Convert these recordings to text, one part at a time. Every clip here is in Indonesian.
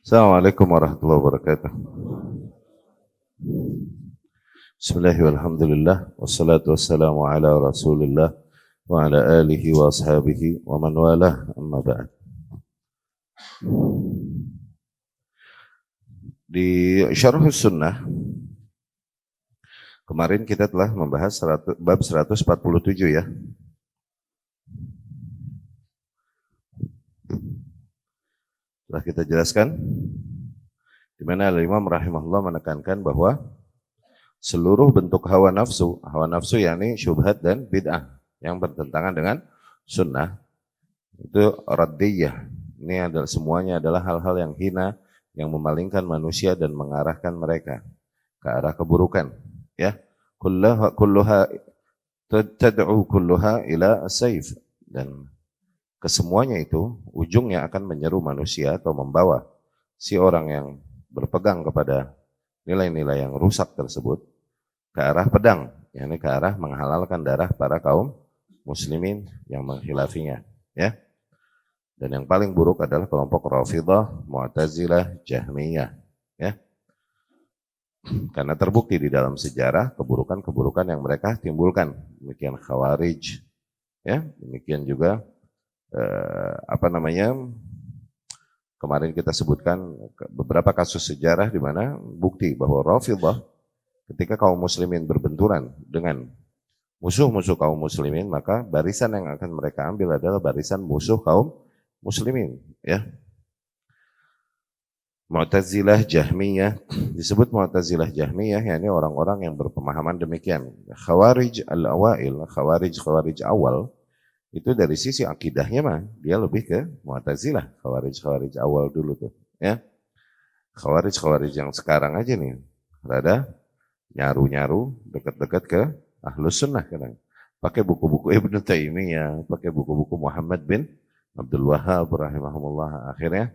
Assalamualaikum warahmatullahi wabarakatuh. Bismillahirrahmanirrahim. Alhamdulillah. Wassalatu wassalamu ala rasulillah wa ala alihi wa ashabihi wa man walah amma ba'd. Di Syarh Sunnah kemarin kita telah membahas bab 147 ya. Telah kita jelaskan di mana Al-Imam rahimahullah menekankan bahwa seluruh bentuk hawa nafsu yakni syubhat dan bid'ah yang bertentangan dengan sunnah itu raddiyah. Ini adalah semuanya adalah hal-hal yang hina yang memalingkan manusia dan mengarahkan mereka ke arah keburukan. Ya, kulluha tad'u kulluha ila as-sayf, dan kesemuanya itu ujungnya akan menyeru manusia atau membawa si orang yang berpegang kepada nilai-nilai yang rusak tersebut ke arah pedang, yakni ke arah menghalalkan darah para kaum muslimin yang menghilafinya, ya. Dan yang paling buruk adalah kelompok Rafidhah, Mu'tazilah, Jahmiyah, ya. Karena terbukti di dalam sejarah keburukan-keburukan yang mereka timbulkan. Demikian Khawarij, ya. Demikian juga kemarin kita sebutkan beberapa kasus sejarah di mana bukti bahwa Rafidhah ketika kaum muslimin berbenturan dengan musuh-musuh kaum muslimin, maka barisan yang akan mereka ambil adalah barisan musuh kaum muslimin, ya. Mu'tazilah, Jahmiyah, disebut Mu'tazilah, Jahmiyah, yakni orang-orang yang berpemahaman demikian. Khawarij al-awail, Khawarij awal, itu dari sisi akidahnya mah dia lebih ke Mu'tazilah, Khawarij awal dulu tuh, ya. Khawarij yang sekarang aja nih rada nyaru-nyaru dekat-dekat ke Ahlus Sunnah kadang. Pakai buku-buku Ibnu Taimiyah, pakai buku-buku Muhammad bin Abdul Wahhab rahimahumullah, akhirnya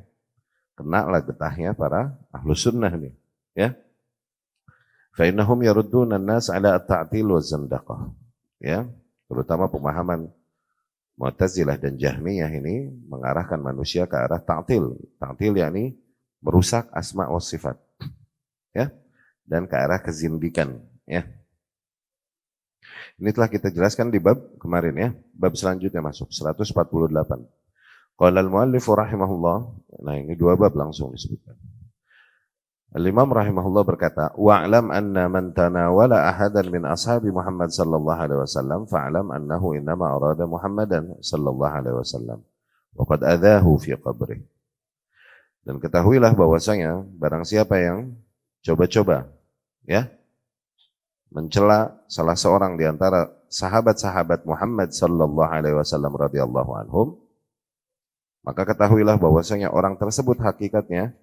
kena lah getahnya para Ahlus Sunnah nih, ya. Fa innahum yarudduna an-nas ala at-ta'til wa zandaqah, ya. Terutama pemahaman Mu'tazilah dan Jahmiyah ini mengarahkan manusia ke arah ta'til. Ta'til yakni merusak asma wa sifat, ya, dan ke arah kezindikan, ya. Ini telah kita jelaskan di bab kemarin, ya. Bab selanjutnya masuk 148. Qala al-muallif rahimahullah. Nah, ini dua bab langsung disebutkan. Al-Imam rahimahullah berkata, wa'lam anna man tanawala ahadan min ashabi Muhammad sallallahu alaihi wasallam fa'lam annahu innama arada Muhammadan sallallahu alaihi wasallam wa qad adhahu fi qabrih. Dan ketahuilah bahwasanya barang siapa yang coba-coba, ya, mencela salah seorang di antara sahabat-sahabat Muhammad sallallahu alaihi wasallam radhiyallahu anhum, maka ketahuilah bahwasanya orang tersebut hakikatnya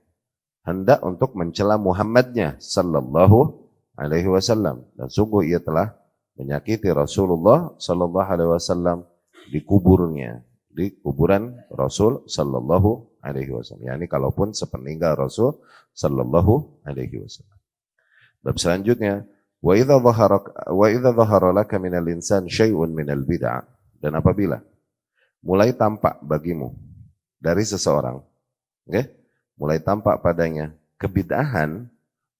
hendak untuk mencela Muhammadnya sallallahu alaihi wasallam, dan sungguh ia telah menyakiti Rasulullah sallallahu alaihi wasallam di kuburnya, di kuburan Rasul sallallahu alaihi wasallam. Yani kalaupun sepeninggal Rasul sallallahu alaihi wasallam. Bab selanjutnya, wa idza dhahara laka minal insan syai'un minal bid'ah, dan apabila mulai tampak bagimu dari seseorang, okay? Mulai tampak padanya kebid'ahan,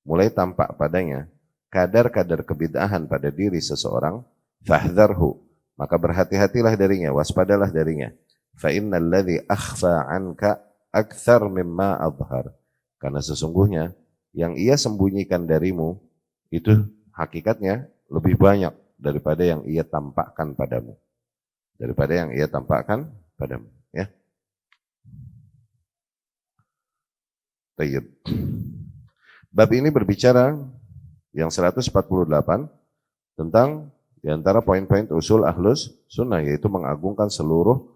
mulai tampak padanya kadar-kadar kebid'ahan pada diri seseorang, fahdharhu, maka berhati-hatilah darinya, waspadalah darinya. Fa innal ladzi akhfa anka akthar mimma adhhar, karena sesungguhnya yang ia sembunyikan darimu itu hakikatnya lebih banyak daripada yang ia tampakkan padamu. Daripada yang ia tampakkan padamu, ya. Tayyib. Bab ini berbicara yang 148 tentang di antara poin-poin usul Ahlus Sunnah, yaitu mengagungkan seluruh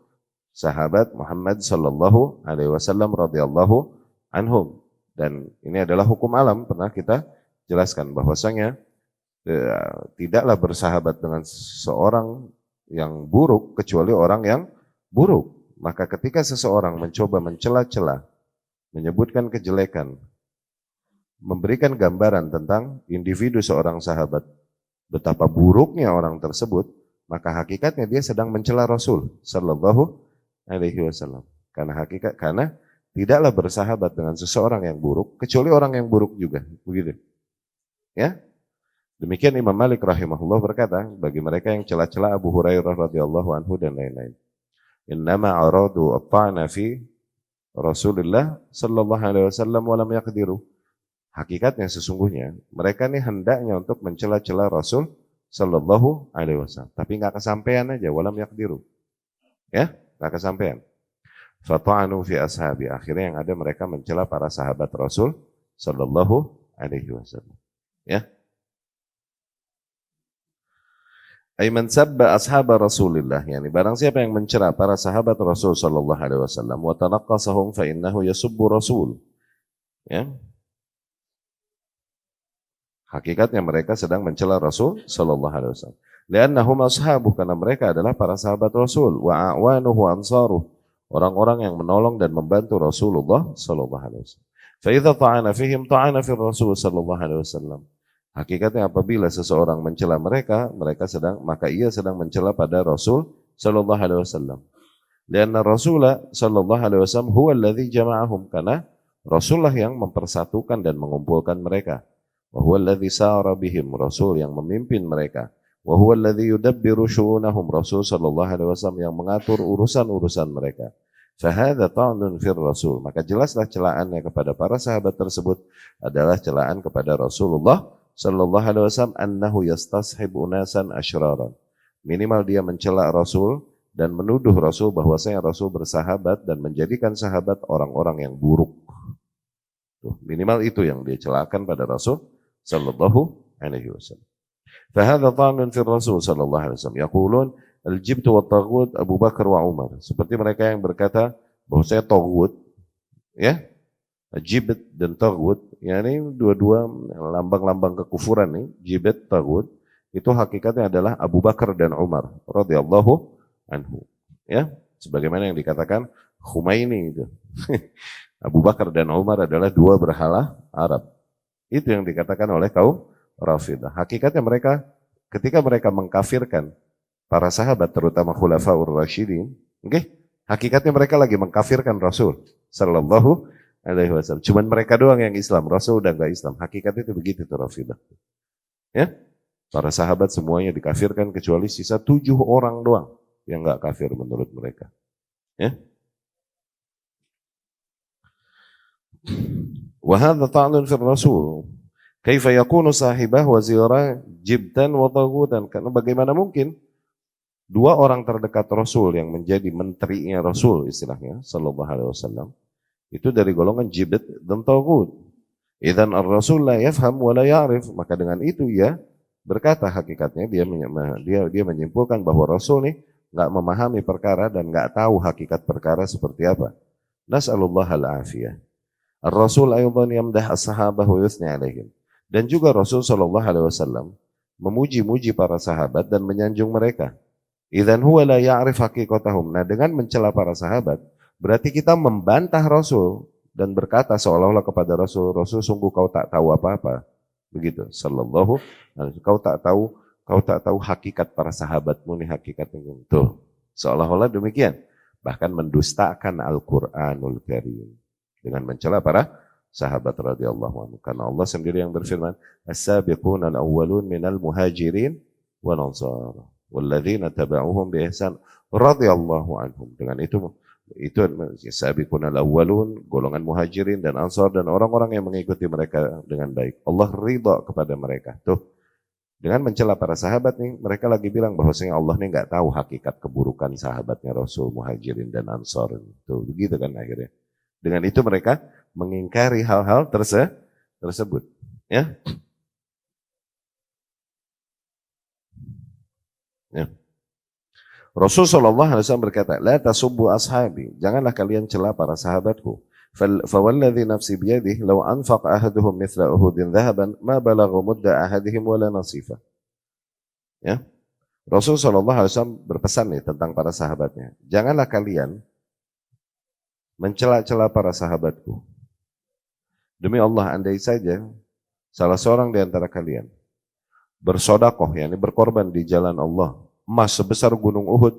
sahabat Muhammad sallallahu alaihi wasallam radhiyallahu anhum. Dan ini adalah hukum alam, pernah kita jelaskan bahwasanya tidaklah bersahabat dengan seorang yang buruk kecuali orang yang buruk. Maka ketika seseorang mencoba mencela-cela, menyebutkan kejelekan, memberikan gambaran tentang individu seorang sahabat, betapa buruknya orang tersebut, maka hakikatnya dia sedang mencela Rasul sallallahu alaihi wasallam. Karena tidaklah bersahabat dengan seseorang yang buruk kecuali orang yang buruk juga, begitu. Ya. Demikian Imam Malik rahimahullah berkata bagi mereka yang cela-cela Abu Hurairah radhiyallahu anhu dan lain-lain. Innama aradu at-ta'na fi Rasulullah sallallahu alaihi wasallam wa lam yaqdiru. Hakikatnya sesungguhnya mereka ini hendaknya untuk mencela-cela Rasul sallallahu alaihi wasallam, tapi enggak kesampaian aja, walam yaqdiru. Ya, enggak kesampaian. Fata'anu fi ashabi, akhirnya yang ada mereka mencela para sahabat Rasul sallallahu alaihi wasallam. Ya. Aiman sabba ashab Rasulillah, yani barang siapa yang mencela para sahabat Rasul sallallahu alaihi wasallam wa tanaqqasahum fa innahu yasubbu Rasul. Ya. Hakikatnya mereka sedang mencela Rasul sallallahu alaihi wasallam. Li'annahum ashabuh, karena mereka adalah para sahabat Rasul, wa a'wanuhu ansaruh, orang-orang yang menolong dan membantu Rasulullah sallallahu alaihi wasallam. Fa idza ta'ana fihim ta'ana fi Rasul sallallahu alaihi wasallam. Hakikatnya apabila seseorang mencela mereka, maka ia sedang mencela pada Rasul sallallahu alaihi wasallam. Lianna Rasulullah sallallahu alaihi wasallam huwa alladhi jama'ahum, karena Rasulullah yang mempersatukan dan mengumpulkan mereka. Wa huwa alladhi sara bihim, Rasul yang memimpin mereka. Wa huwa alladhi yudabbiru syu'unahum, Rasul sallallahu alaihi wasallam yang mengatur urusan-urusan mereka. Fahadha ta'nun fir Rasul, maka jelaslah celaannya kepada para sahabat tersebut adalah celaan kepada Rasulullah sallallahu alaihi wasallam, annahu yastashib unasan asyraran. Minimal dia mencela Rasul dan menuduh Rasul bahwasanya Rasul bersahabat dan menjadikan sahabat orang-orang yang buruk. Tuh, minimal itu yang dia celakan pada Rasul sallallahu alaihi wasallam. Fahadha ta'nun fir Rasul sallallahu alaihi wasallam. Yaqulun al-jibt wa taghut Abu Bakar wa Umar. Seperti mereka yang berkata bahwasanya taghut, ya, jibt dan taghut, yakni dua-dua lambang-lambang kekufuran nih, jibt, taghut, itu hakikatnya adalah Abu Bakar dan Umar radhiyallahu anhu. Ya, sebagaimana yang dikatakan Khumaini itu. Abu Bakar dan Umar adalah dua berhala Arab. Itu yang dikatakan oleh kaum Rafidah. Hakikatnya mereka ketika mereka mengkafirkan para sahabat terutama Khulafaur Rasyidin, okay? Hakikatnya mereka lagi mengkafirkan Rasul sallallahu alaihi wasallam. Cuman mereka doang yang Islam, Rasul udah enggak Islam. Hakikatnya itu begitu tuh Rafidah. Ya? Para sahabat semuanya dikafirkan kecuali sisa 7 orang doang yang enggak kafir menurut mereka. Ya? Wa hadza ta'nun fi Rasul. Kaifa yakunu sahibah wa zira jibtan wa taghutan? Karena bagaimana mungkin dua orang terdekat Rasul yang menjadi menterinya Rasul istilahnya sallallahu alaihi wasallam itu dari golongan jibt dan taghut. Idzan ar-rasul la yafham wa la ya'rif, maka dengan itu ya berkata hakikatnya dia menyimpulkan bahwa Rasul nih enggak memahami perkara dan enggak tahu hakikat perkara seperti apa. Nas'alullah al-afiyah. Ar-rasul aydan yamdah as-sahabah wa yuthni alaihim. Dan juga Rasul sallallahu alaihi wasallam memuji-muji para sahabat dan menyanjung mereka. Idzan huwa la ya'rif haqiqatahum. Nah, dengan mencela para sahabat berarti kita membantah Rasul dan berkata seolah-olah kepada Rasul, Rasul sungguh kau tak tahu apa-apa. Begitu, sallallahu alaihi wasallam. Kau tak tahu hakikat para sahabatmu nih, hakikatnya itu. Seolah-olah demikian. Bahkan mendustakan Al-Qur'anul Karim dengan mencela para sahabat radhiyallahu anhu. Karena Allah sendiri yang berfirman, "As-sabiquna al-awwalun minal muhajirin wal ansar walladzina tabauhum bi ihsan radhiyallahu anhum." Dengan itu sabiquna al-awwalun, golongan muhajirin dan ansar dan orang-orang yang mengikuti mereka dengan baik. Allah ridha kepada mereka. Tuh. Dengan mencela para sahabat nih, mereka lagi bilang bahwasanya Allah nih enggak tahu hakikat keburukan sahabatnya Rasul, muhajirin dan ansar. Tuh, begitu kan akhirnya. Dengan itu mereka mengingkari hal-hal tersebut. Ya. Ya. Rasul sallallahu alaihi wasallam berkata, "La tasubbu ashabi." Janganlah kalian cela para sahabatku. Fawalladhi nafsi biyadihi law anfaqa ahaduhum mithla Uhudin dhahaban ma balagha mudda ahadihim wala nasifa. Ya. Rasul sallallahu alaihi wasallam berpesan nih tentang para sahabatnya. Janganlah kalian mencela-cela para sahabatku. Demi Allah, andai saja salah seorang di antara kalian bersodakoh, yakni berkorban di jalan Allah, emas sebesar gunung Uhud,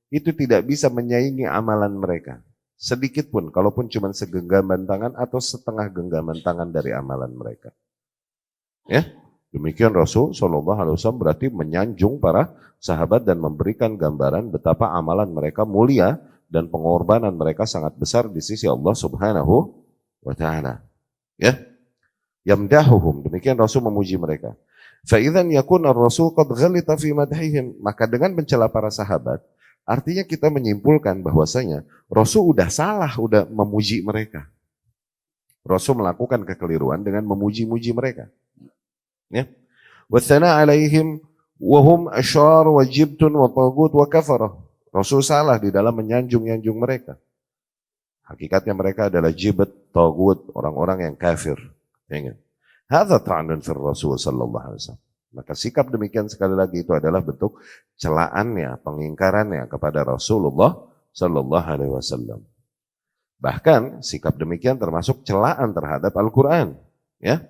itu tidak bisa menyaingi amalan mereka. sedikit pun, kalaupun cuma segenggaman tangan atau setengah genggaman tangan dari amalan mereka. Ya, demikian Rasul Shallallahu Alaihi Wasallam berarti menyanjung para sahabat dan memberikan gambaran betapa amalan mereka mulia dan pengorbanan mereka sangat besar di sisi Allah Subhanahu wa Ta'ala. Ya, yamdahuhum, demikian Rasul memuji mereka. Fa'idzan yakun ar-rasul qad ghalita fi madhihim, maka dengan mencela para sahabat, artinya kita menyimpulkan bahwasanya Rasul udah salah, udah memuji mereka. Rasul melakukan kekeliruan dengan memuji-muji mereka. Ya. Wa thana 'alaihim wa hum asyar wa jibtun wa tagut wa kafarah. Rasul salah di dalam menyanjung-yanjung mereka. Hakikatnya mereka adalah jibat, tagut, orang-orang yang kafir. Ingat. Hadza ta'anun fir Rasul sallallahu alaihi wasallam. Maka sikap demikian sekali lagi itu adalah bentuk celaannya, pengingkarannya kepada Rasulullah sallallahu alaihi wasallam. Bahkan sikap demikian termasuk celaan terhadap Al-Qur'an, ya.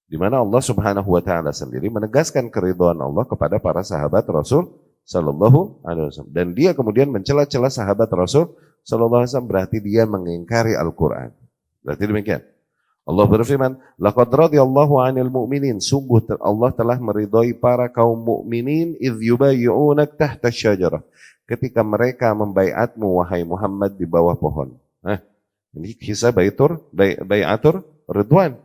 Di mana Allah Subhanahu wa taala sendiri menegaskan keridhaan Allah kepada para sahabat Rasul sallallahu alaihi wasallam, dan dia kemudian mencela-cela sahabat Rasul sallallahu alaihi wasallam, berarti dia mengingkari Al-Qur'an. Berarti demikian. Allah berfirman, laqad radiyallahu 'anil mu'minin, sungguh Allah telah meridhai para kaum mukminin idz yubayyi'unak tahta syajarah, ketika mereka membaiatmu wahai Muhammad di bawah pohon. Ini kisah bai'atur ridwan.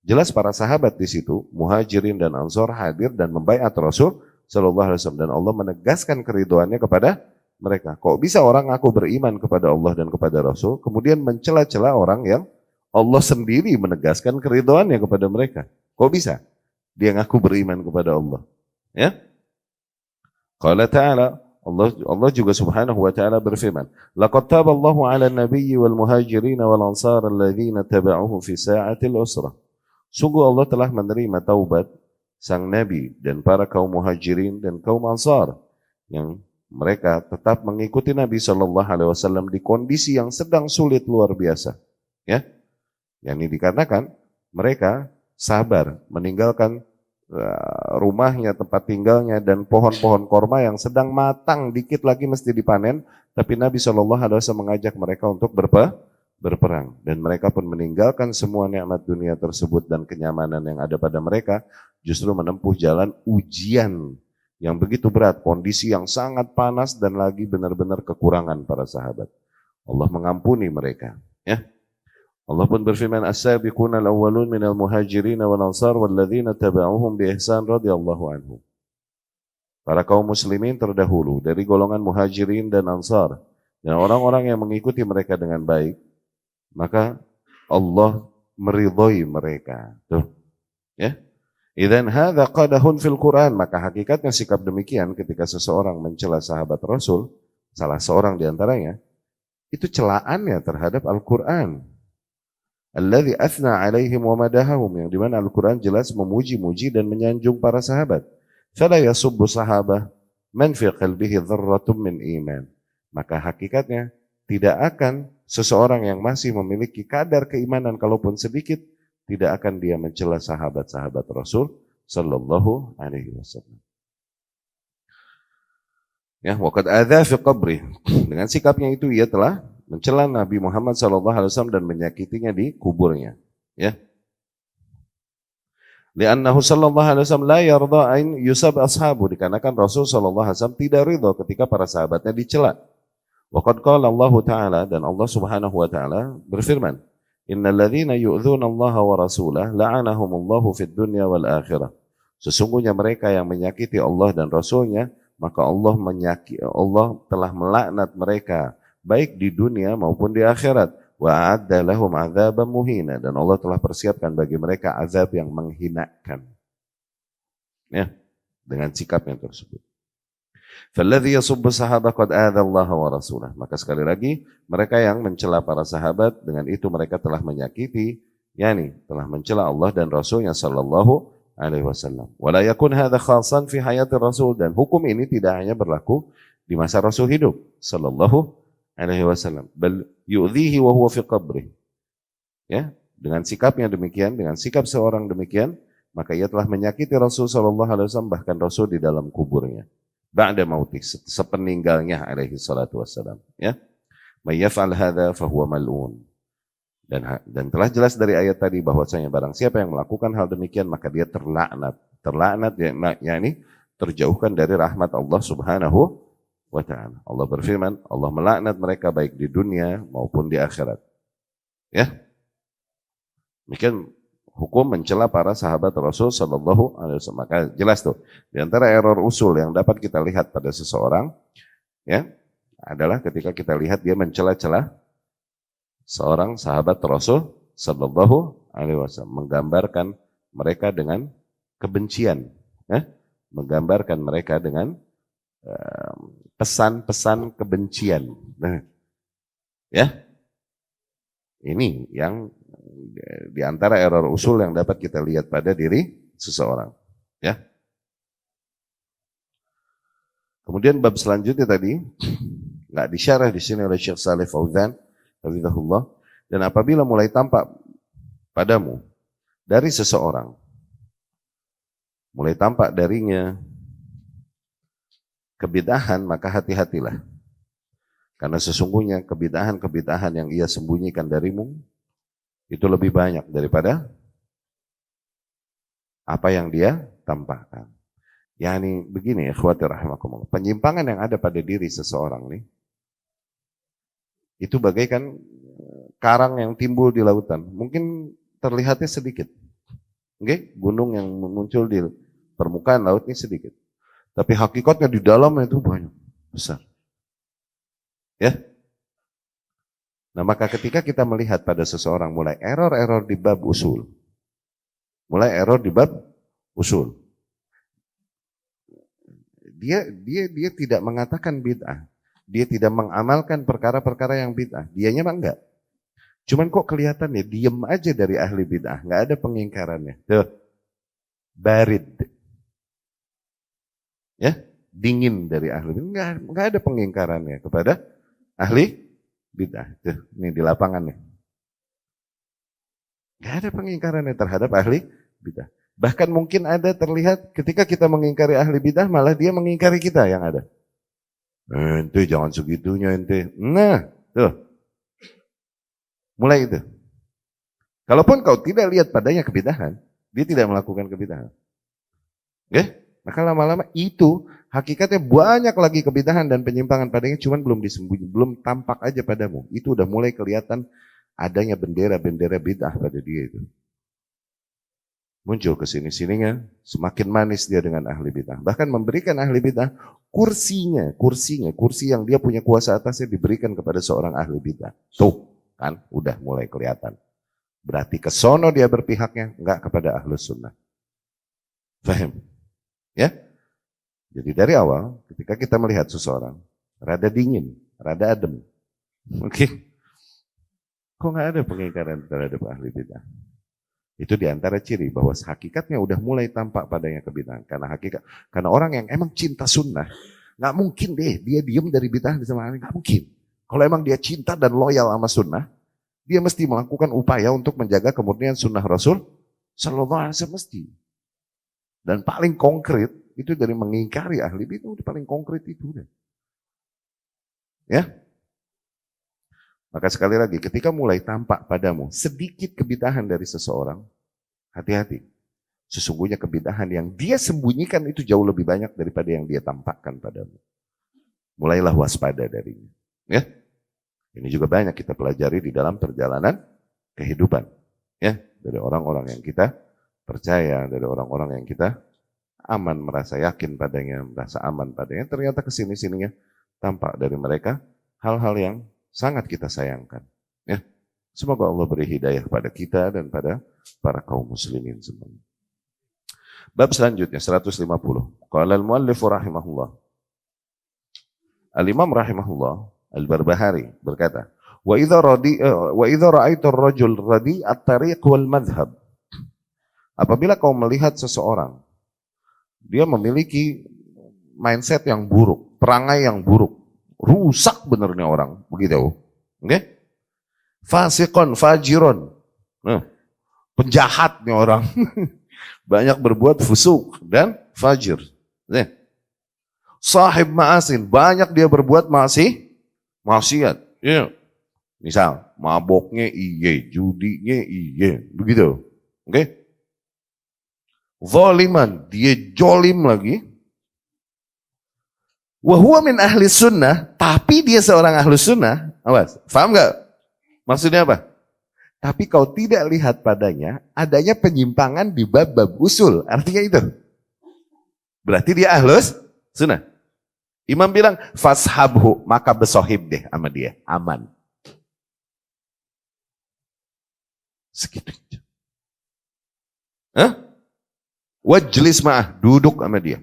Jelas para sahabat di situ, Muhajirin dan Ansor hadir dan membaiat Rasul sallallahu alaihi wasallam, dan Allah menegaskan keridhoannya kepada mereka. Kok bisa orang ngaku beriman kepada Allah dan kepada Rasul kemudian mencela-cela orang yang Allah sendiri menegaskan keridhoannya kepada mereka? Kok bisa dia ngaku beriman kepada Allah? Ya. Qala ta'ala, Allah juga Subhanahu wa ta'ala berfirman, laqad taballahu 'ala an-nabiyyi wal muhajirin wal ansar alladziina taba'uhu fi sa'atil usrah. Sungguh Allah telah menerima taubat sang nabi dan para kaum muhajirin dan kaum ansar yang mereka tetap mengikuti Nabi sallallahu alaihi wasallam di kondisi yang sedang sulit luar biasa. Ya. Yang ini dikarenakan mereka sabar meninggalkan rumahnya, tempat tinggalnya, dan pohon-pohon korma yang sedang matang, dikit lagi mesti dipanen, tapi Nabi SAW mengajak mereka untuk berperang, dan mereka pun meninggalkan semua nikmat dunia tersebut dan kenyamanan yang ada pada mereka, justru menempuh jalan ujian yang begitu berat, kondisi yang sangat panas, dan lagi benar-benar kekurangan para sahabat. Allah mengampuni mereka, ya. Allah pun berfirman, as-sabiquna al-awwalun minal muhajirin wal ansar walladzina taba'uhum bi ihsan radhiyallahu anhum. Para kaum muslimin terdahulu dari golongan muhajirin dan ansar dan orang-orang yang mengikuti mereka dengan baik, maka Allah meridhai mereka. Tuh. Ya. Idzan hadza qadahun fil Quran, maka hakikatnya sikap demikian ketika seseorang mencela sahabat Rasul, salah seorang di antaranya, itu celaannya terhadap Al-Qur'an. Alladzi athna alaihim wa madahahum, yang dimana Al-Quran jelas memuji-muji dan menyanjung para sahabat. Fala yasubbu sahabah man fi qalbihi dzarratun min iman. Maka hakikatnya tidak akan seseorang yang masih memiliki kadar keimanan kalaupun sedikit, tidak akan dia mencela sahabat-sahabat Rasul sallallahu alaihi wasallam. Ya, waqad adza fi qabri. Dengan sikapnya itu ia telah mencela Nabi Muhammad SAW dan menyakitinya di kuburnya. Ya. Li'annahu sallallahu alaihi wasallam la yarda an yusab ashabu, dikarenakan Rasul sallallahu alaihi wasallam tidak ridha ketika para sahabatnya dicela. Wa qad qala Allah Ta'ala, dan Allah Subhanahu wa taala berfirman, innal ladzina yu'dzuna Allah wa rasulahu la'anahumullahu fid dunya wal akhirah. Sesungguhnya mereka yang menyakiti Allah dan Rasulnya, maka Allah telah melaknat mereka baik di dunia maupun di akhirat. Wa a'adda lahum 'adzaban muhina, dan Allah telah persiapkan bagi mereka azab yang menghinakan. Ya, dengan sikapnya tersebut. Falladzi yasubbu sahabah qad adza Allah wa rasulah. Maka sekali lagi, mereka yang mencela para sahabat, dengan itu mereka telah menyakiti, yakni telah mencela Allah dan Rasulnya sallallahu alaihi wasallam. Wala yakun hadza khasan fi hayati Rasul, dan hukum ini tidak hanya berlaku di masa Rasul hidup sallallahu alaihi wasallam, bal yu'dhihi wa huwa fi qabri. Ya, dengan sikapnya demikian, dengan sikap seorang demikian, maka ia telah menyakiti Rasul sallallahu alaihi wasallam, bahkan Rasul di dalam kuburnya. Ba'da mautih, sepeninggalnya alaihi salatu wassalam, ya. May yaf'al hadza fahuwa mal'un. Dan telah jelas dari ayat tadi bahwasanya barang siapa yang melakukan hal demikian maka dia terlaknat. Terlaknat yakni terjauhkan dari rahmat Allah Subhanahu wa ta'ala. Allah berfirman, Allah melaknat mereka baik di dunia maupun di akhirat. Ya. Demikian hukum mencela para sahabat Rasul sallallahu alaihi wasallam. Maka jelas tuh, di antara error usul yang dapat kita lihat pada seseorang ya, adalah ketika kita lihat dia mencela-cela seorang sahabat Rasul sallallahu alaihi wasallam, menggambarkan mereka dengan kebencian, ya? Menggambarkan mereka dengan pesan-pesan kebencian. Nah, ya, ini yang di antara error usul yang dapat kita lihat pada diri seseorang. Ya. Kemudian bab selanjutnya tadi nggak disyarah di sini oleh Syekh Shalih Fauzan, hafizahullah. Dan apabila mulai tampak padamu dari seseorang, mulai tampak darinya kebid'ahan, maka hati-hatilah. Karena sesungguhnya kebid'ahan yang ia sembunyikan darimu itu lebih banyak daripada apa yang dia tampakkan. Yani begini, ikhwati rahimakumullah. Penyimpangan yang ada pada diri seseorang nih, itu bagaikan karang yang timbul di lautan. Mungkin terlihatnya sedikit. Okay? Gunung yang muncul di permukaan laut ini sedikit. Tapi hakikatnya di dalamnya itu banyak, besar. Ya. Nah, maka ketika kita melihat pada seseorang mulai error-error di bab usul. Mulai error di bab usul. Dia tidak mengatakan bid'ah. Dia tidak mengamalkan perkara-perkara yang bid'ah. Dianya mah enggak. Cuman kok kelihatannya diem aja dari ahli bid'ah, enggak ada pengingkarannya. Tuh. Barid. Ya, dingin dari ahli bid'ah. Enggak ada pengingkarannya kepada ahli bid'ah. Tuh, ini di lapangan nih. Enggak ada pengingkarannya terhadap ahli bid'ah. Bahkan mungkin ada terlihat ketika kita mengingkari ahli bid'ah, malah dia mengingkari kita yang ada. Ente jangan segitunya ente. Nah, tuh. Mulai itu. Kalaupun kau tidak lihat padanya kebidahan, dia tidak melakukan kebidahan. Oke? Maka lama-lama itu hakikatnya banyak lagi kebidahan dan penyimpangan padanya, cuman belum disembunyi, belum tampak aja padamu. Itu udah mulai kelihatan adanya bendera-bendera bid'ah pada dia itu. Muncul ke sini-sininya, semakin manis dia dengan ahli bid'ah. Bahkan memberikan ahli bid'ah kursi yang dia punya kuasa atasnya diberikan kepada seorang ahli bid'ah. Tuh, kan udah mulai kelihatan. Berarti kesono dia berpihaknya, enggak kepada ahlus sunnah. Faham? Ya? Jadi dari awal, ketika kita melihat seseorang, rada dingin, rada adem. Oke? Kok enggak ada pengingkaran terhadap ahli bid'ah? Itu diantara ciri bahwa hakikatnya udah mulai tampak padanya kebid'ahan. Karena orang yang emang cinta sunnah, nggak mungkin deh dia diem dari bid'ah sama ahli, nggak mungkin. Kalau emang dia cinta dan loyal sama sunnah, dia mesti melakukan upaya untuk menjaga kemurnian sunnah Rasul Sallallahu Alaihi Wasallam mesti. Dan paling konkret itu dari mengingkari ahli bid'ah, itu paling konkret itu udah. Ya. Maka sekali lagi, ketika mulai tampak padamu sedikit kebid'ahan dari seseorang, hati-hati. Sesungguhnya kebid'ahan yang dia sembunyikan itu jauh lebih banyak daripada yang dia tampakkan padamu. Mulailah waspada darinya. Ya, ini juga banyak kita pelajari di dalam perjalanan kehidupan. Ya, dari orang-orang yang kita percaya, dari orang-orang yang kita aman, merasa yakin padanya, merasa aman padanya. Ternyata kesini-sininya tampak dari mereka hal-hal yang sangat kita sayangkan. Ya. Semoga Allah beri hidayah pada kita dan pada para kaum muslimin semuanya. Bab selanjutnya 150. Qala al-muallif rahimahullah. Al-Imam rahimahullah Al-Barbahari berkata, wa idza ra'aita ar-rajul radi at-tariq wal madhhab. Apabila kau melihat seseorang dia memiliki mindset yang buruk, perangai yang buruk, rusak benernya orang, begitu. Oke? Fasiqon, fajiron. Penjahat nih orang. Banyak berbuat fusuk dan fajir. Sahib ma'asin, banyak dia berbuat maksiat. Ya. Misal, maboknya iye, judinya iye, begitu. Oke? Zaliman, dia jolim lagi. Wahuwa min ahli sunnah, tapi dia seorang ahli sunnah. Awas, paham gak? Maksudnya apa? Tapi kau tidak lihat padanya adanya penyimpangan di bab-bab usul. Artinya itu. Berarti dia ahlus sunnah. Imam bilang, fashabhu, maka besohib deh sama dia. Aman. Segitu. Hah? Wajlis ma'ah, duduk sama dia.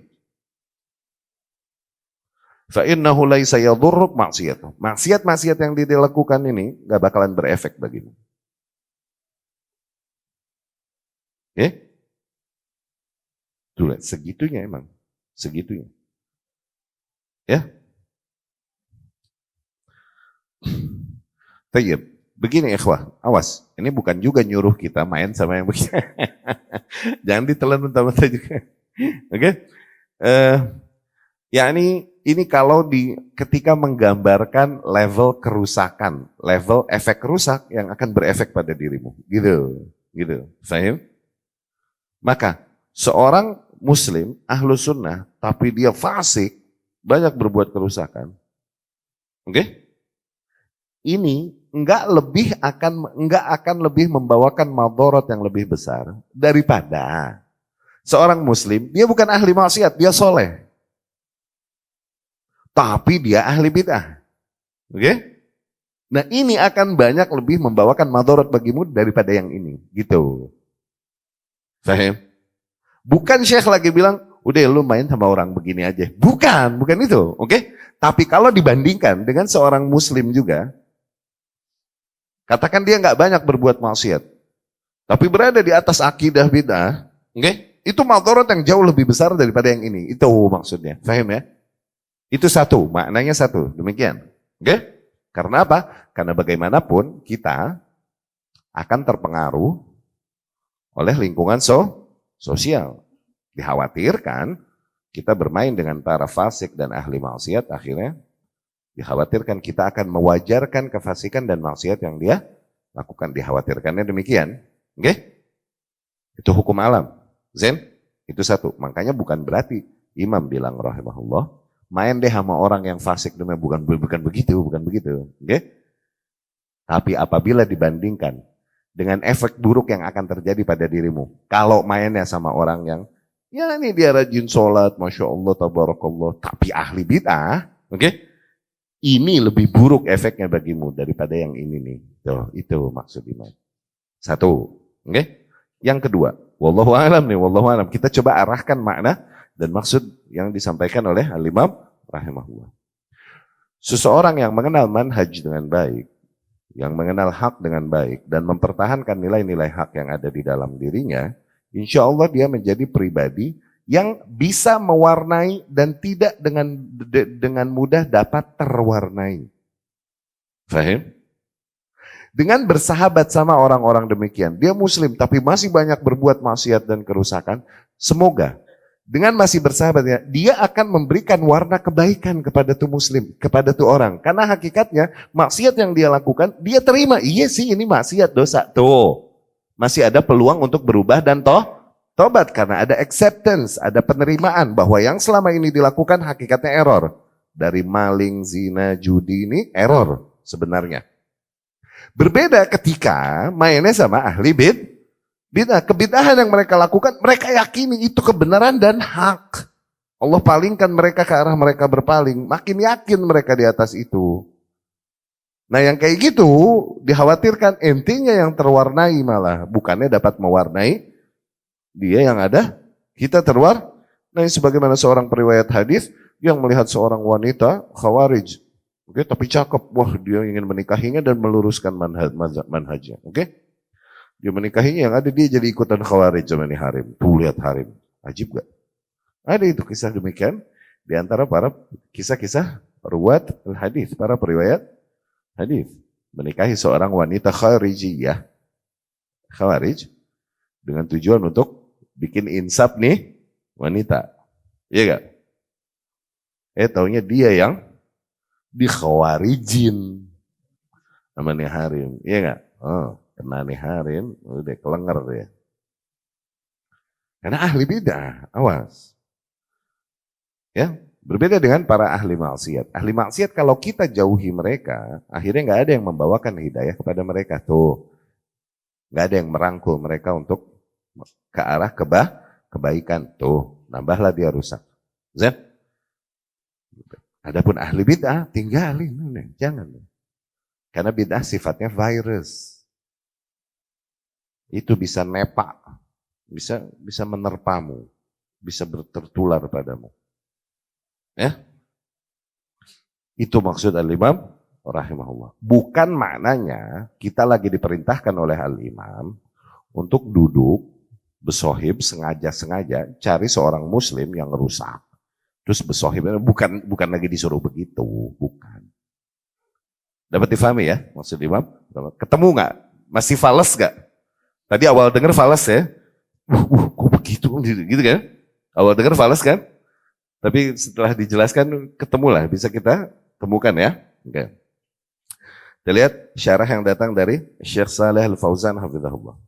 Fa'innahu laisa yadurruk maksiat. Maksiat-maksiat yang dia lakukan ini gak bakalan berefek bagimu. Tuh lihat, segitunya emang. Segitunya. Ya. Tayyib. Begini ikhwah, awas. Ini bukan juga nyuruh kita main sama yang begini. Jangan ditelan mentah-mentah juga. Oke? Ya ini kalau ketika menggambarkan level kerusakan, level efek rusak yang akan berefek pada dirimu. Gitu. Fahim? Maka seorang muslim, ahlu sunnah, tapi dia fasik, banyak berbuat kerusakan. Oke? Ini enggak akan lebih membawakan madarat yang lebih besar daripada seorang muslim, dia bukan ahli maksiat, dia soleh. Tapi dia ahli bid'ah. Oke? Nah ini akan banyak lebih membawakan madarat bagimu daripada yang ini. Gitu. Fahim? Bukan Syekh lagi bilang, udah lu main sama orang begini aja. Bukan itu. Oke? Tapi kalau dibandingkan dengan seorang muslim juga, katakan dia nggak banyak berbuat maksiat, tapi berada di atas akidah bid'ah, itu madarat yang jauh lebih besar daripada yang ini. Itu maksudnya. Fahim ya? Itu satu, maknanya satu. Demikian. Karena apa? Karena bagaimanapun kita akan terpengaruh oleh lingkungan sosial. Dikhawatirkan kita bermain dengan para fasik dan ahli maksiat, akhirnya dikhawatirkan kita akan mewajarkan kefasikan dan maksiat yang dia lakukan. Dikhawatirkannya demikian. Itu hukum alam. Zen? Itu satu. Makanya bukan berarti Imam bilang rahimahullah, main deh sama orang yang fasik, bukan begitu. Tapi apabila dibandingkan dengan efek buruk yang akan terjadi pada dirimu, kalau mainnya sama orang yang, ya ini dia rajin sholat, Masya Allah, Tabarakallah, tapi ahli bid'ah, ini lebih buruk efeknya bagimu daripada yang ini nih. Itu maksud Imam. Satu. Yang kedua, wallahu a'lam nih, wallahu a'lam. Kita coba arahkan makna dan maksud yang disampaikan oleh Al-Imam rahimahullah. Seseorang yang mengenal manhaj dengan baik, yang mengenal hak dengan baik, dan mempertahankan nilai-nilai hak yang ada di dalam dirinya, insya Allah dia menjadi pribadi yang bisa mewarnai dan tidak dengan mudah dapat terwarnai. Fahim? Dengan bersahabat sama orang-orang demikian, dia muslim tapi masih banyak berbuat maksiat dan kerusakan, semoga dengan masih bersahabatnya, dia akan memberikan warna kebaikan kepada tuh muslim, kepada tuh orang. Karena hakikatnya maksiat yang dia lakukan, dia terima. Iya sih ini maksiat, dosa. Tuh, masih ada peluang untuk berubah dan tobat. Karena ada acceptance, ada penerimaan bahwa yang selama ini dilakukan hakikatnya error. Dari maling, zina, judi ini error sebenarnya. Berbeda ketika mainnya sama ahli bid'ah. Kebid'ahan yang mereka lakukan, mereka yakini itu kebenaran dan hak. Allah palingkan mereka ke arah mereka berpaling. Makin yakin mereka di atas itu. Nah yang kayak gitu dikhawatirkan intinya yang terwarnai malah. Bukannya dapat mewarnai dia yang ada. Kita terwarnai sebagaimana seorang periwayat hadis yang melihat seorang wanita khawarij. Tapi cakep. Wah dia ingin menikahinya dan meluruskan manhajnya. Dia menikahinya yang ada dia jadi ikutan khawarij sama ini harim. Tuh lihat harim. Ajib gak? Ada itu kisah demikian. Di antara para kisah-kisah ruwat hadis, para periwayat hadis. Menikahi seorang wanita kharijiyah. Khawarij. Dengan tujuan untuk bikin insaf nih wanita. Iya gak? Taunya dia yang dikhawarijin. sama nih Harim, iya nggak? Oh, kena nih Harim, udah kelenger dia. Karena ahli bid'ah, awas. Ya, berbeda dengan para ahli maksiat. Ahli maksiat kalau kita jauhi mereka, akhirnya nggak ada yang membawakan hidayah kepada mereka tuh. Nggak ada yang merangkul mereka untuk ke arah kebaikan tuh. Nambahlah dia rusak. Zat. Adapun ahli bid'ah tinggalin, jangan. Karena bid'ah sifatnya virus. Itu bisa nepak, bisa menerpamu, bisa tertular padamu. Ya, itu maksud al-imam rahimahullah. Bukan maknanya kita lagi diperintahkan oleh al-imam untuk duduk besohib sengaja-sengaja cari seorang muslim yang rusak. Terus besohib, bukan lagi disuruh begitu, bukan. Dapat difahami ya maksud imam? Ketemu nggak? Masih fales nggak? Tadi awal dengar fales ya. Kok begitu gitu kan? Awal dengar fales kan? Tapi setelah dijelaskan ketemulah, bisa kita temukan ya. Oke. Kita lihat syarah yang datang dari Syekh Saleh Al-Fauzan hafizahullah.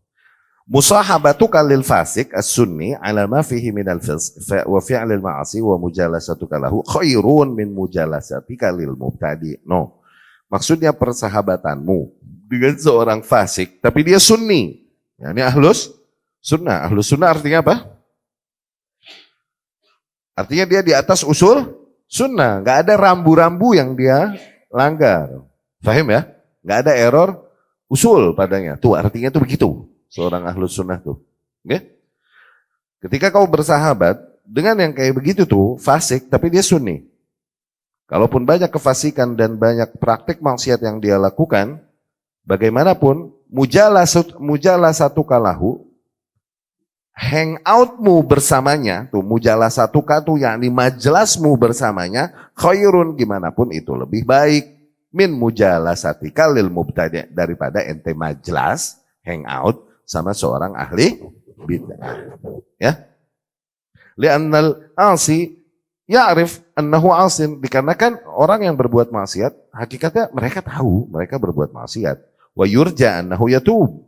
Musahabatuka lil fasik as-sunni ala ma fihi min al-fisq wa fi'lil ma'asi wa mujalasatuka lahu khairun min mujalasatika lil mubtadi. No. Maksudnya persahabatanmu dengan seorang fasik tapi dia sunni. Ya, ini ahlus sunnah. Ahlus sunnah artinya apa? Artinya dia di atas usul sunnah. Gak ada rambu-rambu yang dia langgar. Fahim ya? Gak ada error usul padanya. Tuh artinya tuh begitu. Seorang ahlus sunnah tuh. Okay? Ketika kau bersahabat dengan yang kayak begitu tuh, fasik tapi dia sunni. Kalaupun banyak kefasikan dan banyak praktik maksiat yang dia lakukan, bagaimanapun mujalasatu kalahu, hangoutmu bersamanya, tuh mujalasatuka tuh yakni majelasmu bersamanya, khairun gimana pun itu lebih baik min mujalasatika lil mubtadi' daripada ente majlas hangout sama seorang ahli bid'ah. Ya. Li'annal asi ya'rif annahu asin, dikarenakan orang yang berbuat maksiat hakikatnya mereka tahu mereka berbuat maksiat. Wa yurja annahu yatub,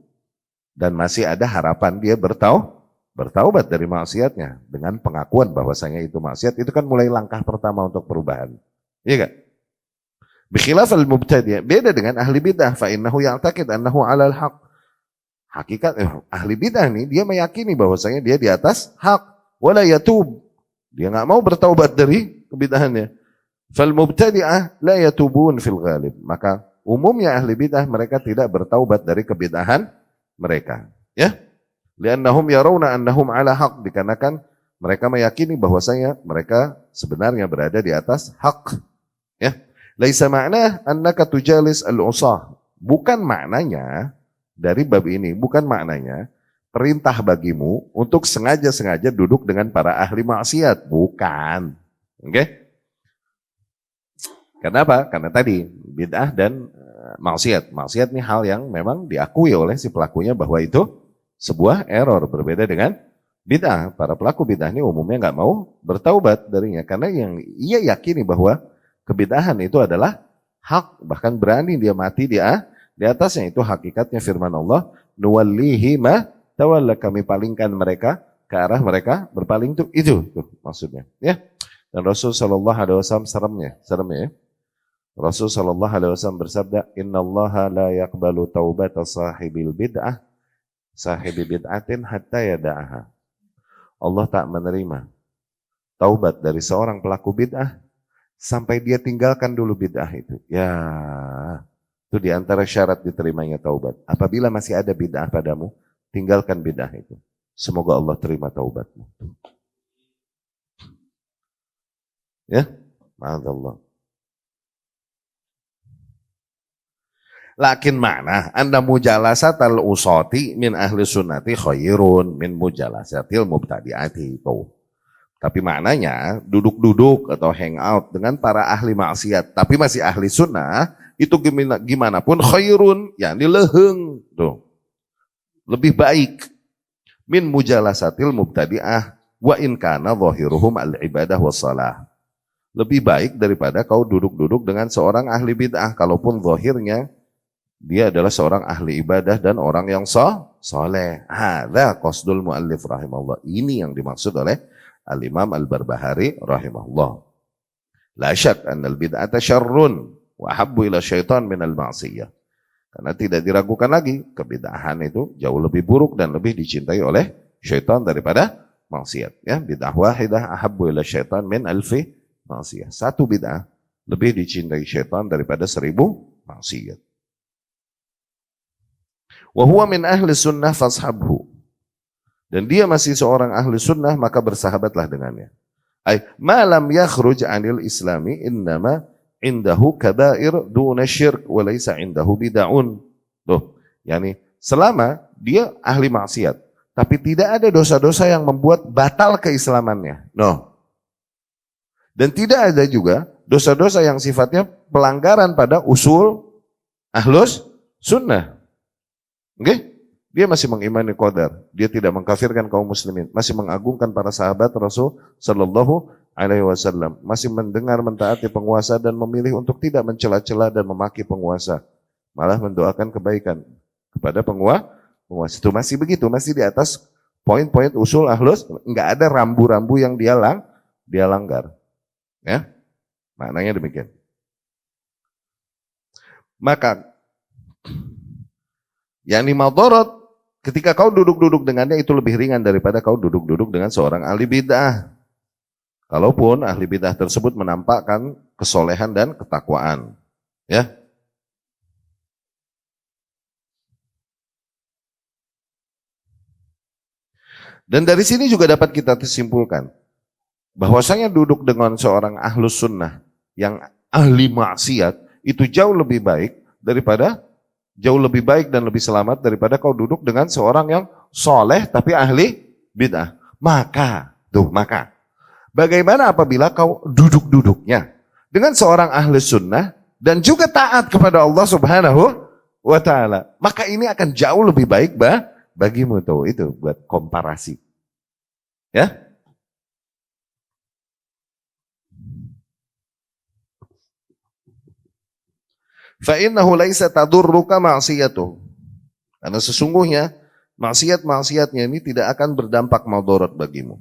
dan masih ada harapan dia bertaubat dari maksiatnya dengan pengakuan bahwasanya itu maksiat. Itu kan mulai langkah pertama untuk perubahan. Iya enggak? Bikhilaf al-mubtadi', beda dengan ahli bidah, fa innahu ya'taqid annahu 'alal haq. Hakikat ahli bidah nih dia meyakini bahwasanya dia di atas hak, wala yatub. Dia enggak mau bertaubat dari kebidahannya. Fal mubtadi'ah la yatubun fil ghalib. Maka umumnya ahli bidah mereka tidak bertaubat dari kebidahan mereka. Ya? Li'annahum yarawna annahum 'ala haq, dikarenakan mereka meyakini bahwasanya mereka sebenarnya berada di atas hak. Ya. Laisa ma'na annaka tujalis al-usah. Bukan maknanya dari bab ini, bukan maknanya perintah bagimu untuk sengaja-sengaja duduk dengan para ahli maksiat, bukan. Oke? Okay? Kenapa? Karena tadi bid'ah dan maksiat. Maksiat ini hal yang memang diakui oleh si pelakunya bahwa itu sebuah error, berbeda dengan bid'ah. Para pelaku bid'ah ini umumnya nggak mau bertaubat darinya karena yang ia yakini bahwa kebid'ahan itu adalah hak, bahkan berani dia mati di atasnya. Itu hakikatnya firman Allah, nuwallihi ma tawalla, kami palingkan mereka ke arah mereka berpaling, itu tuh maksudnya ya. Dan Rasul sallallahu alaihi wasallam seremnya ya. Rasul sallallahu alaihi wasallam bersabda, innallaha la yaqbalu taubata sahibil bid'ah sahibi bid'atin hatta yada'aha. Allah tak menerima taubat dari seorang pelaku bid'ah sampai dia tinggalkan dulu bid'ah itu. Ya, itu di antara syarat diterimanya taubat. Apabila masih ada bid'ah padamu, tinggalkan bid'ah itu. Semoga Allah terima taubatmu. Ya, ma'adzallah. Lakin mana anda mujalasatal usati min ahli sunnati khairun min mujalasatil mubtadi'ati itu. Tapi maknanya duduk-duduk atau hangout dengan para ahli maksiat tapi masih ahli sunnah itu gimana pun khairun, yakni leheng tuh. Lebih baik min mujalasatil mubtadi'ah wa in kana zahiruhum al-ibadah wassalah. Lebih baik daripada kau duduk-duduk dengan seorang ahli bid'ah kalaupun zahirnya Dia adalah seorang ahli ibadah dan orang yang soleh. Hadza qasdul muallif rahimahullah. Ini yang dimaksud oleh Al-Imam Al-Barbahari rahimahullah. La syak annal bid'ata syarrun wa habbu ila syaitan minal ma'siyah. Karena tidak diragukan lagi, kebid'ahan itu jauh lebih buruk dan lebih dicintai oleh syaitan daripada maksiat. Ya, bid'ah wahidah ahabbu ila syaitan min alfi maksiyah. Satu bid'ah lebih dicintai syaitan daripada 1000 maksiat. Wa huwa min ahli sunnah fashabhu. Dan dia masih seorang ahli sunnah, maka bersahabatlah dengannya. Ay ma lam yakhruj 'anil islami innama indahu kabair duna syirk wa laysa indahu bid'un. Loh, yani selama dia ahli maksiat, tapi tidak ada dosa-dosa yang membuat batal keislamannya. No. Dan tidak ada juga dosa-dosa yang sifatnya pelanggaran pada usul ahlus sunnah. Oke? Okay? Dia masih mengimani qadar, dia tidak mengkafirkan kaum muslimin, masih mengagungkan para sahabat Rasul sallallahu alaihi wasallam, masih mendengar mentaati penguasa dan memilih untuk tidak mencela-cela dan memaki penguasa, malah mendoakan kebaikan kepada penguasa. Itu masih begitu, masih di atas poin-poin usul ahlus, enggak ada rambu-rambu yang dia langgar. Ya? Maknanya demikian. Maka yakni madarat ketika kau duduk-duduk dengannya itu lebih ringan daripada kau duduk-duduk dengan seorang ahli bid'ah. Kalaupun ahli bid'ah tersebut menampakkan kesolehan dan ketakwaan. Ya. Dan dari sini juga dapat kita simpulkan bahwasanya duduk dengan seorang ahlus sunnah yang ahli maksiat itu jauh lebih baik dan lebih selamat daripada kau duduk dengan seorang yang soleh tapi ahli bid'ah. Maka, bagaimana apabila kau duduk-duduknya dengan seorang ahli sunnah dan juga taat kepada Allah subhanahu wa ta'ala. Maka ini akan jauh lebih baik bagimu tuh, itu buat komparasi. Ya. Fa'innahu laisa tadurruka ma'siyatuh. Karena sesungguhnya maksiat-maksiatnya ini tidak akan berdampak madarat bagimu.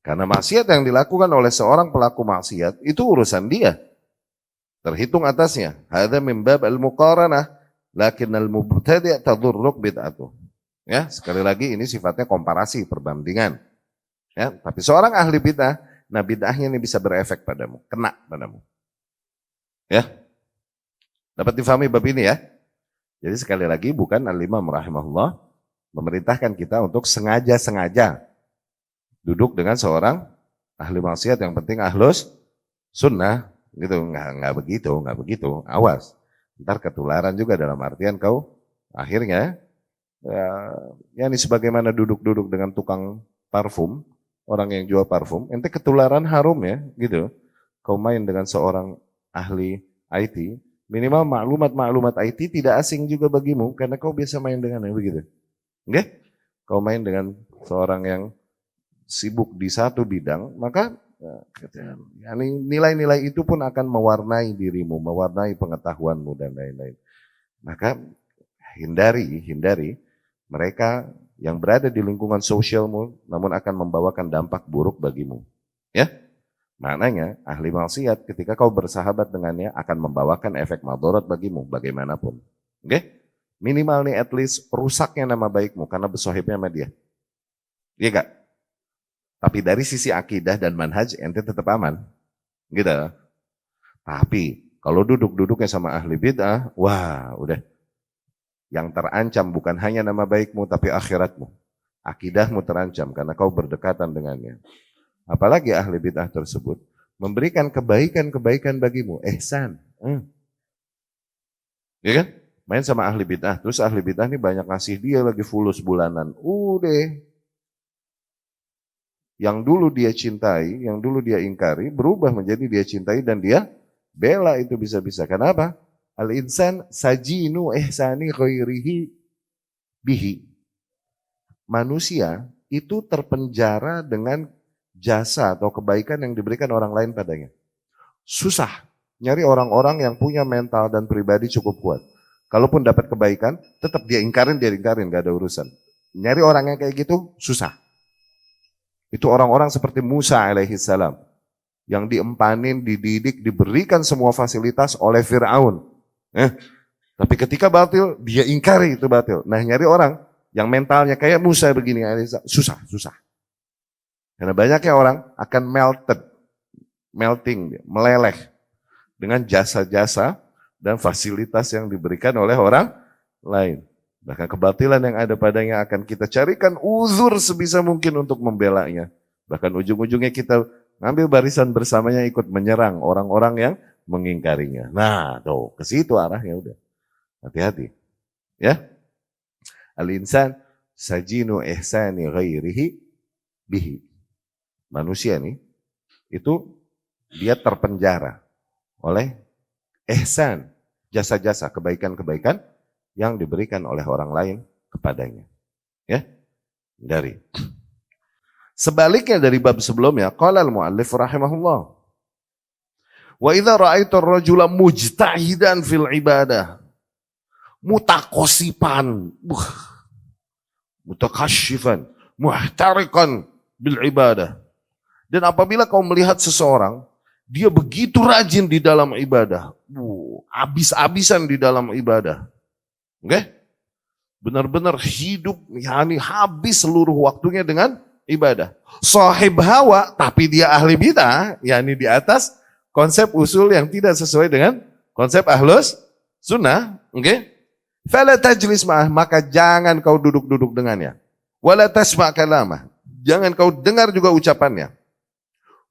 Karena maksiat yang dilakukan oleh seorang pelaku maksiat itu urusan dia. Terhitung atasnya. Hadza min bab al-muqaranah, lakin al-mubtadi' tadurruk bid'atuh. Ya, sekali lagi ini sifatnya komparasi, perbandingan. Ya, tapi seorang ahli bid'ah, nah bid'ahnya ini bisa berefek padamu, kena padamu. Ya. Dapat difahami bab ini ya? Jadi sekali lagi bukan al-imam rahimahullah memerintahkan kita untuk sengaja-sengaja duduk dengan seorang ahli maksiat yang penting ahlus sunnah gitu, nggak begitu, awas. Ntar ketularan juga dalam artian kau akhirnya ya ini sebagaimana duduk-duduk dengan tukang parfum, orang yang jual parfum, ente ketularan harum ya gitu. Kau main dengan seorang ahli IT, minimal maklumat IT tidak asing juga bagimu karena kau biasa main dengannya begitu. Oke? Kau main dengan seorang yang sibuk di satu bidang, maka ya, nilai-nilai itu pun akan mewarnai dirimu, mewarnai pengetahuanmu dan lain-lain. Maka hindari mereka yang berada di lingkungan sosialmu namun akan membawakan dampak buruk bagimu. Ya? Maknanya ahli maksiat ketika kau bersahabat dengannya akan membawakan efek madarat bagimu bagaimanapun. Oke? Minimal nih at least rusaknya nama baikmu karena bersohibnya sama dia. Iya gak? Tapi dari sisi akidah dan manhaj ente tetap aman. Gitu. Tapi kalau duduk-duduknya sama ahli bid'ah, wah udah. Yang terancam bukan hanya nama baikmu tapi akhiratmu. Akidahmu terancam karena kau berdekatan dengannya. Apalagi ahli bid'ah tersebut memberikan kebaikan-kebaikan bagimu, ihsan. Ya kan? Main sama ahli bid'ah, terus ahli bid'ah ini banyak ngasih dia lagi fulus bulanan. Udah. Yang dulu dia cintai, yang dulu dia ingkari, berubah menjadi dia cintai dan dia bela itu bisa-bisa. Kenapa? Al-insan sajinu ihsani ghairihi bihi. Manusia itu terpenjara dengan jasa atau kebaikan yang diberikan orang lain padanya. Susah nyari orang-orang yang punya mental dan pribadi cukup kuat. Kalaupun dapat kebaikan, tetap dia ingkarin, gak ada urusan. Nyari orang yang kayak gitu, susah. Itu orang-orang seperti Musa alaihi salam. Yang diempanin, dididik, diberikan semua fasilitas oleh Fir'aun. Tapi ketika batil, dia ingkari itu batil. Nah nyari orang yang mentalnya kayak Musa begini, susah. Karena banyaknya orang akan melting, meleleh dengan jasa-jasa dan fasilitas yang diberikan oleh orang lain. Bahkan kebatilan yang ada padanya akan kita carikan uzur sebisa mungkin untuk membelanya. Bahkan ujung-ujungnya kita ngambil barisan bersamanya ikut menyerang orang-orang yang mengingkarinya. Nah, tuh ke situ arahnya udah. Hati-hati. Ya. Al-insan sajinu ihsani ghairihi bihi. Manusia nih itu dia terpenjara oleh ihsan, jasa-jasa, kebaikan-kebaikan yang diberikan oleh orang lain kepadanya. Ya. Dari. Sebaliknya dari bab sebelumnya, qala al-muallif rahimahullah. Wa idza ra'aita ar-rajula mujtahidan fil ibadah, mutakosipan, mutakashifan, muhtarikan bil ibadah. Dan apabila kau melihat seseorang, dia begitu rajin di dalam ibadah, habis-habisan di dalam ibadah. Oke? Benar-benar hidup, yakni habis seluruh waktunya dengan ibadah. Sahib hawa, tapi dia ahli bidah, yakni di atas konsep usul yang tidak sesuai dengan konsep ahlus sunnah. Oke? Fala tajlis ma'ah, maka jangan kau duduk-duduk dengannya. Wala tasma' kalamah, jangan kau dengar juga ucapannya.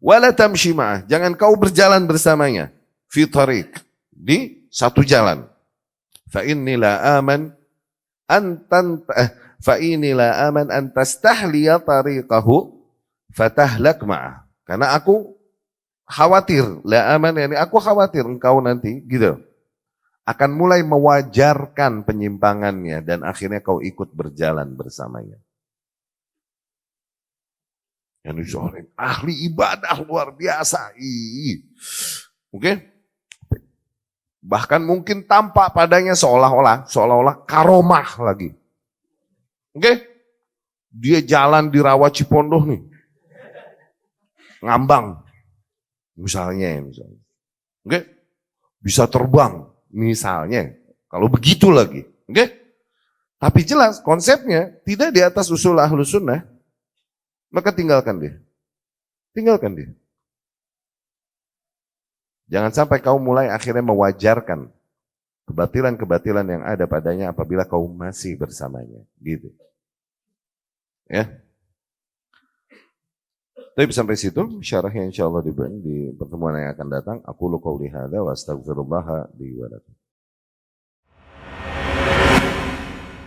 Wala tamshi ma'ah, jangan kau berjalan bersamanya. Fi tariq, di satu jalan. Fa inni la aman an tastahliya tariqahu fatahlak ma'ah. Karena aku khawatir, la aman yani aku khawatir engkau nanti gitu akan mulai mewajarkan penyimpangannya dan akhirnya kau ikut berjalan bersamanya. Yang seorang ahli ibadah luar biasa. Oke? Bahkan mungkin tampak padanya seolah-olah karomah lagi. Oke? Dia jalan di Rawa Cipondoh nih. Ngambang. Misalnya. Oke? Bisa terbang misalnya. Kalau begitu lagi. Oke? Tapi jelas konsepnya tidak di atas usul ahlus sunnah. Maka tinggalkan dia. Tinggalkan dia. Jangan sampai kau mulai akhirnya mewajarkan kebatilan-kebatilan yang ada padanya apabila kau masih bersamanya. Gitu. Ya. Tapi sampai situ syarahnya insyaallah di pertemuan yang akan datang. Aku qauli hadza wa astaghfirullah li wa lakum.